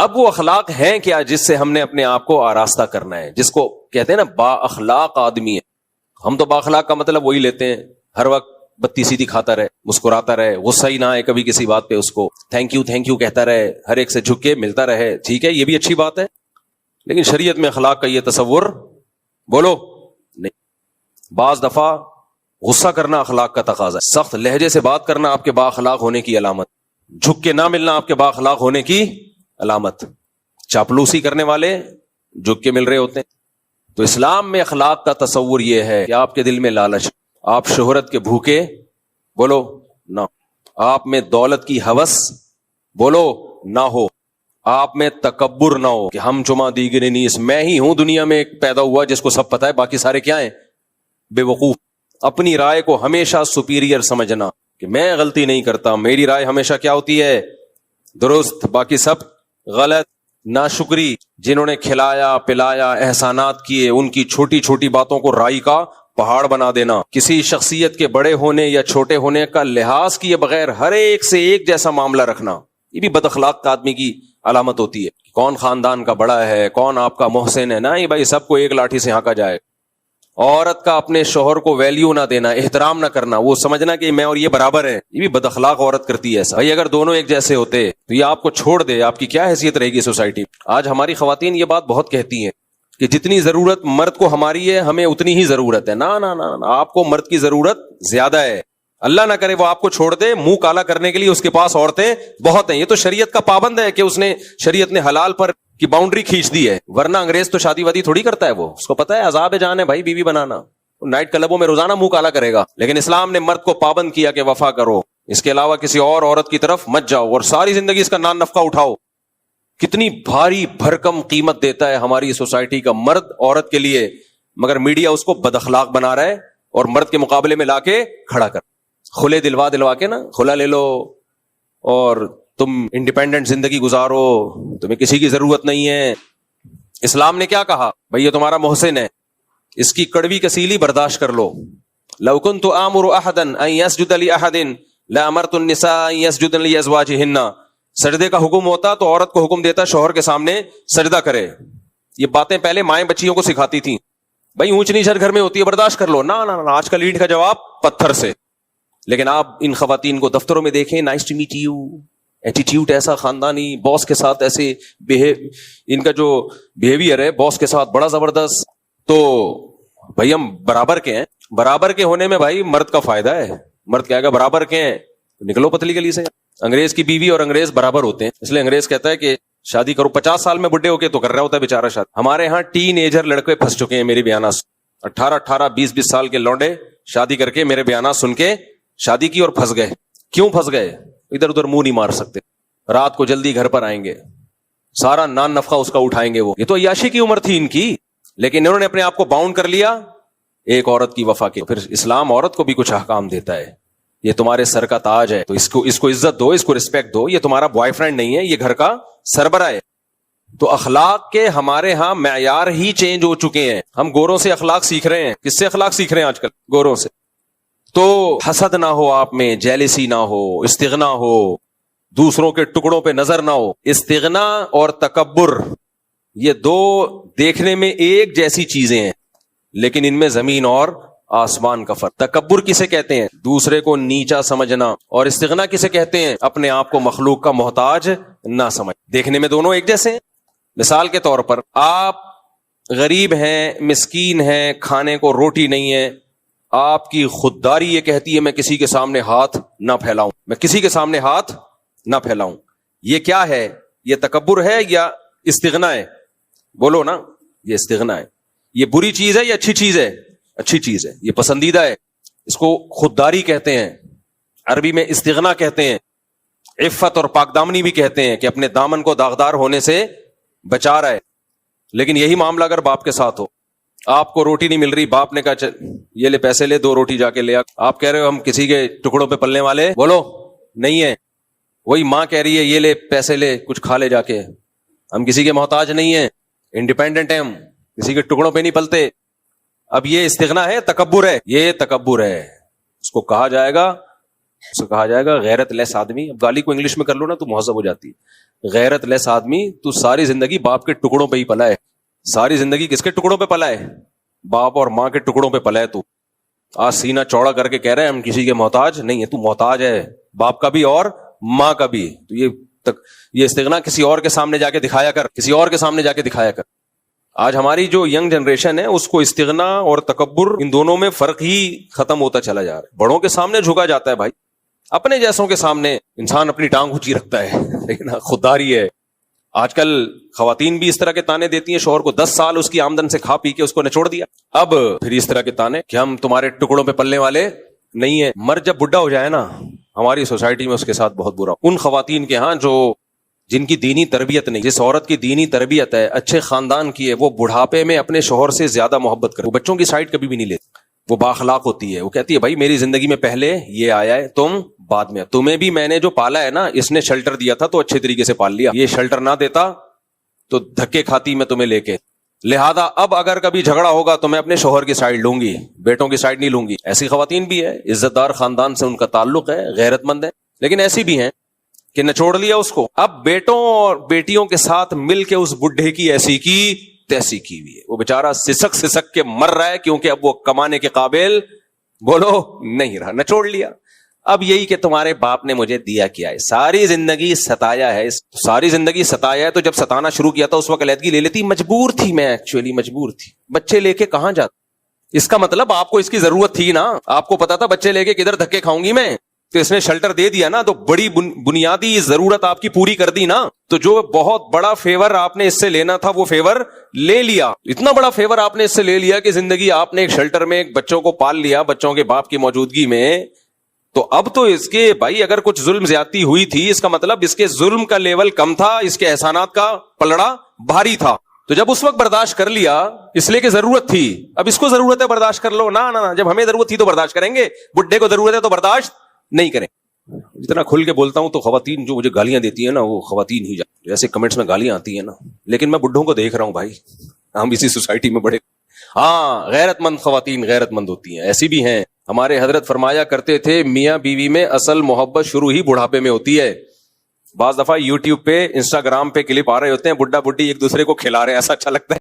اب وہ اخلاق ہیں کیا جس سے ہم نے اپنے آپ کو آراستہ کرنا ہے، جس کو کہتے ہیں نا با اخلاق آدمی ہے. ہم تو با اخلاق کا مطلب وہی لیتے ہیں ہر وقت بتی سیدھی کھاتا رہے، مسکراتا رہے، غصہ ہی نہ آئے کبھی کسی بات پہ، اس کو تھینک یو کہتا رہے، ہر ایک سے جھک کے ملتا رہے. ٹھیک ہے، یہ بھی اچھی بات ہے، لیکن شریعت میں اخلاق کا یہ تصور بولو نہیں. بعض دفعہ غصہ کرنا اخلاق کا تقاضا ہے، سخت لہجے سے بات کرنا آپ کے با اخلاق ہونے کی علامت، جھک کے نہ ملنا آپ کے با اخلاق ہونے کی علامت. چاپلوسی کرنے والے جھک کے مل رہے ہوتے ہیں. تو اسلام میں اخلاق کا تصور یہ ہے کہ آپ کے دل میں لالچ، آپ شہرت کے بھوکے بولو نہ، آپ میں دولت کی ہوس بولو نہ ہو، آپ میں تکبر نہ ہو کہ ہم چما دیگرے نیس، میں ہی ہوں دنیا میں پیدا ہوا جس کو سب پتا ہے، باقی سارے کیا ہیں بے وقوف. اپنی رائے کو ہمیشہ سپیریئر سمجھنا کہ میں غلطی نہیں کرتا، میری رائے ہمیشہ کیا ہوتی ہے درست، باقی سب غلط. ناشکری، جنہوں نے کھلایا پلایا احسانات کیے، ان کی چھوٹی چھوٹی باتوں کو رائی کا پہاڑ بنا دینا. کسی شخصیت کے بڑے ہونے یا چھوٹے ہونے کا لحاظ کیے بغیر ہر ایک سے ایک جیسا معاملہ رکھنا، یہ بھی بد اخلاق کا آدمی کی علامت ہوتی ہے. کون خاندان کا بڑا ہے، کون آپ کا محسن ہے، نہیں بھائی سب کو ایک لاٹھی سے ہانکا جائے. عورت کا اپنے شوہر کو ویلیو نہ دینا، احترام نہ کرنا، وہ سمجھنا کہ میں اور یہ برابر ہے، یہ بھی بد اخلاق عورت کرتی ہے ایسا. بھائی اگر دونوں ایک جیسے ہوتے تو یہ آپ کو چھوڑ دے، آپ کی کیا حیثیت رہے گی سوسائٹی میں. آج ہماری خواتین یہ بات بہت کہتی ہیں کہ جتنی ضرورت مرد کو ہماری ہے ہمیں اتنی ہی ضرورت ہے. نہ آپ کو مرد کی ضرورت زیادہ ہے. اللہ نہ کرے وہ آپ کو چھوڑ دے، منہ کالا کرنے کے لیے اس کے پاس عورتیں بہت ہیں. یہ تو شریعت کا پابند ہے کہ اس نے شریعت نے حلال پر کی باؤنڈری کھینچ دی ہے، ورنہ انگریز تو شادی وادی تھوڑی کرتا ہے، وہ اس کو پتا ہے عذاب جان ہے بھائی بیوی بنانا، نائٹ کلبوں میں روزانہ منہ کالا کرے گا. لیکن اسلام نے مرد کو پابند کیا کہ وفا کرو، اس کے علاوہ کسی اور عورت کی طرف مت جاؤ اور ساری زندگی اس کا نان نفقہ اٹھاؤ. کتنی بھاری بھرکم قیمت دیتا ہے ہماری سوسائٹی کا مرد عورت کے لیے، مگر میڈیا اس کو بد اخلاق بنا رہا ہے اور مرد کے مقابلے میں لا کے کھڑا کر، کھلے دلوا کے نا، کھلا لے لو اور تم انڈیپینڈنٹ زندگی گزارو، تمہیں کسی کی ضرورت نہیں ہے. اسلام نے کیا کہا؟ بھئی یہ تمہارا محسن ہے، اس کی کڑوی کسیلی برداشت کر لو. لو كنت آمر احدا ان يسجد لاحد لامرت النساء ان يسجدن لازواجهن. سجدے کا حکم ہوتا تو عورت کو حکم دیتا شوہر کے سامنے سجدہ کرے. یہ باتیں پہلے مائیں بچیوں کو سکھاتی تھیں. بھائی اونچ نیچ ہر گھر میں ہوتی ہے، برداشت کر لو. نہ آج کل اینٹ کا جواب پتھر سے. لیکن آپ ان خواتین کو دفتروں میں دیکھیں، nice to meet you, attitude ایسا خاندانی، باس کے ساتھ ایسے ان کا جو بیہیویئر ہے باس کے ساتھ بڑا زبردست. تو بھائی ہم برابر کے ہیں، برابر کے ہونے میں بھائی مرد کا فائدہ ہے. مرد کہے گا برابر کے ہیں نکلو پتلی گلی سے. انگریز کی بیوی اور انگریز برابر ہوتے ہیں، اس لیے انگریز کہتا ہے کہ شادی کرو. 50 سال میں بڈھے ہو کے تو کر رہا ہوتا ہے بیچارہ شادی. ہمارے ہاں ٹین ایجر لڑکے پھنس چکے ہیں میری بیانات، 18 20 سال کے لونڈے شادی کر کے میرے بیانات سن کے شادی کی اور پھنس گئے. کیوں پھنس گئے؟ ادھر ادھر منہ نہیں مار سکتے، رات کو جلدی گھر پر آئیں گے، سارا نان نفقہ اس کا اٹھائیں گے. وہ یہ تو عیاشی کی عمر تھی ان کی، لیکن انہوں نے اپنے آپ کو باؤنڈ کر لیا ایک عورت کی وفا کے. پھر اسلام عورت کو بھی کچھ احکام دیتا ہے، یہ تمہارے سر کا تاج ہے تو اس کو عزت دو، اس کو رسپیکٹ دو. یہ تمہارا بوائے فرینڈ نہیں ہے، یہ گھر کا سربراہ ہے. تو اخلاق کے ہمارے ہاں معیار ہی چینج ہو چکے ہیں. ہم گوروں سے اخلاق سیکھ رہے ہیں. کس سے اخلاق سیکھ رہے ہیں آج کل؟ گوروں سے. تو حسد نہ ہو آپ میں، جیلسی نہ ہو، استغنا ہو، دوسروں کے ٹکڑوں پہ نظر نہ ہو. استغنا اور تکبر یہ دو دیکھنے میں ایک جیسی چیزیں ہیں، لیکن ان میں زمین اور آسمان کا فرق. تکبر کسے کہتے ہیں؟ دوسرے کو نیچا سمجھنا. اور استغنا کسے کہتے ہیں؟ اپنے آپ کو مخلوق کا محتاج نہ سمجھ. دیکھنے میں دونوں ایک جیسے ہیں. مثال کے طور پر آپ غریب ہیں، مسکین ہیں، کھانے کو روٹی نہیں ہے، آپ کی خودداری یہ کہتی ہے میں کسی کے سامنے ہاتھ نہ پھیلاؤں، میں کسی کے سامنے ہاتھ نہ پھیلاؤں. یہ کیا ہے؟ یہ تکبر ہے یا استغنا ہے؟ بولو نا. یہ استغنا ہے. یہ بری چیز ہے یا اچھی چیز ہے؟ اچھی چیز ہے، یہ پسندیدہ ہے. اس کو خودداری کہتے ہیں، عربی میں استغنا کہتے ہیں. عفت اور پاک دامنی بھی کہتے ہیں کہ اپنے دامن کو داغدار ہونے سے بچا رہا ہے. لیکن یہی معاملہ اگر باپ کے ساتھ ہو، آپ کو روٹی نہیں مل رہی، باپ نے کہا یہ لے پیسے لے، 2 روٹی جا کے لے آ. آپ کہہ رہے ہو ہم کسی کے ٹکڑوں پہ پلنے والے بولو نہیں ہے. وہی ماں کہہ رہی ہے یہ لے پیسے لے، کچھ کھا لے جا کے، ہم کسی کے محتاج نہیں ہیں، انڈیپینڈنٹ ہیں، ہم کسی کے ٹکڑوں پہ نہیں پلتے. اب یہ استغنا ہے؟ تکبر ہے؟ یہ تکبر ہے. اس کو کہا جائے گا غیرت لیس آدمی. اب گالی کو انگلش میں کر لو نا تو مہذب ہو جاتی ہے. غیرت لیس آدمی تو ساری زندگی باپ کے ٹکڑوں پہ ہی پلا ہے. ساری زندگی کس کے ٹکڑوں پہ پلا ہے؟ باپ اور ماں کے ٹکڑوں پہ پلا ہے. تو آج سینہ چوڑا کر کے کہہ رہے ہیں ہم کسی کے محتاج نہیں ہے. تو محتاج ہے باپ کا بھی اور ماں کا بھی. تو یہ استغنا کسی اور کے سامنے جا کے دکھایا کر, کسی اور کے سامنے جا کے دکھایا کر. آج ہماری جو ینگ جنریشن ہے اس کو استغنا اور تکبر ان دونوں میں فرق ہی ختم ہوتا چلا جا رہا ہے. بڑوں کے سامنے جھکا جاتا ہے بھائی, اپنے جیسوں کے سامنے انسان اپنی ٹانگ اونچی رکھتا ہے, لیکن خودداری ہے. آج کل خواتین بھی اس طرح کے تانے دیتی ہیں شوہر کو, 10 سال اس کی آمدن سے کھا پی کے اس کو نچوڑ دیا, اب پھر اس طرح کے تانے کہ ہم تمہارے ٹکڑوں پہ پلنے والے نہیں ہیں. مرد جب بڈھا ہو جائے نا, ہماری سوسائٹی میں اس کے ساتھ بہت برا. ان خواتین کے ہاں جن کی دینی تربیت نہیں, جس عورت کی دینی تربیت ہے, اچھے خاندان کی ہے, وہ بڑھاپے میں اپنے شوہر سے زیادہ محبت کرے. وہ بچوں کی سائڈ کبھی بھی نہیں لیتی, وہ بااخلاق ہوتی ہے. وہ کہتی ہے بھائی میری زندگی میں پہلے یہ آیا ہے, تم بعد میں. تمہیں بھی میں نے جو پالا ہے نا, اس نے شیلٹر دیا تھا تو اچھے طریقے سے پال لیا, یہ شیلٹر نہ دیتا تو دھکے کھاتی میں تمہیں لے کے. لہذا اب اگر کبھی جھگڑا ہوگا تو میں اپنے شوہر کی سائڈ لوں گی, بیٹوں کی سائڈ نہیں لوں گی. ایسی خواتین بھی ہے, عزت دار خاندان سے ان کا تعلق ہے, غیرت مند ہے, لیکن ایسی بھی ہیں کہ نچوڑ لیا اس کو. اب بیٹوں اور بیٹیوں کے ساتھ مل کے اس بڈھے کی ایسی کی تیسی کی ہوئی ہے. وہ بیچارہ سسک کے مر رہا ہے کیونکہ اب وہ کمانے کے قابل بولو نہیں رہا, نچوڑ لیا. اب یہی کہ تمہارے باپ نے مجھے دیا کیا ہے, ساری زندگی ستایا ہے, ساری زندگی ستایا ہے. تو جب ستانا شروع کیا تھا اس وقت علیحدگی لے لیتی. مجبور تھی میں, ایکچولی مجبور تھی. بچے لے کے کہاں جاتا, اس کا مطلب آپ کو اس کی ضرورت تھی نا, آپ کو پتا تھا بچے لے کے کدھر دھکے کھاؤں گی میں, تو اس نے شیلٹر دے دیا نا, تو بڑی بنیادی ضرورت آپ کی پوری کر دی نا. تو جو بہت بڑا فیور آپ نے اس سے لینا تھا وہ فیور لے لیا. اتنا بڑا فیور آپ نے اس سے لے لیا کہ زندگی آپ نے ایک شیلٹر میں ایک بچوں کو پال لیا, بچوں کے باپ کی موجودگی میں. تو اب تو اس کے بھائی اگر کچھ ظلم زیادتی ہوئی تھی, اس کا مطلب اس کے ظلم کا لیول کم تھا, اس کے احسانات کا پلڑا بھاری تھا. تو جب اس وقت برداشت کر لیا اس لیے کہ ضرورت تھی, اب اس کو ضرورت ہے برداشت کر لو. نہ جب ہمیں ضرورت تھی تو برداشت کریں گے, بڈھے کو ضرورت ہے تو برداشت نہیں کریں. جتنا کھل کے بولتا ہوں تو خواتین جو مجھے گالیاں دیتی ہیں نا, وہ خواتین ہی جیسے کمنٹس میں گالیاں آتی ہیں نا, لیکن میں بڈھوں کو دیکھ رہا ہوں بھائی, ہم اسی سوسائٹی میں بڑے. ہاں غیرت مند خواتین غیرت مند ہوتی ہیں, ایسی بھی ہیں. ہمارے حضرت فرمایا کرتے تھے میاں بیوی میں اصل محبت شروع ہی بڑھاپے میں ہوتی ہے. بعض دفعہ یوٹیوب پہ انسٹاگرام پہ کلپ آ رہے ہوتے ہیں, بڈھا بڈھی ایک دوسرے کو کھلا رہے ہیں, ایسا اچھا لگتا ہے.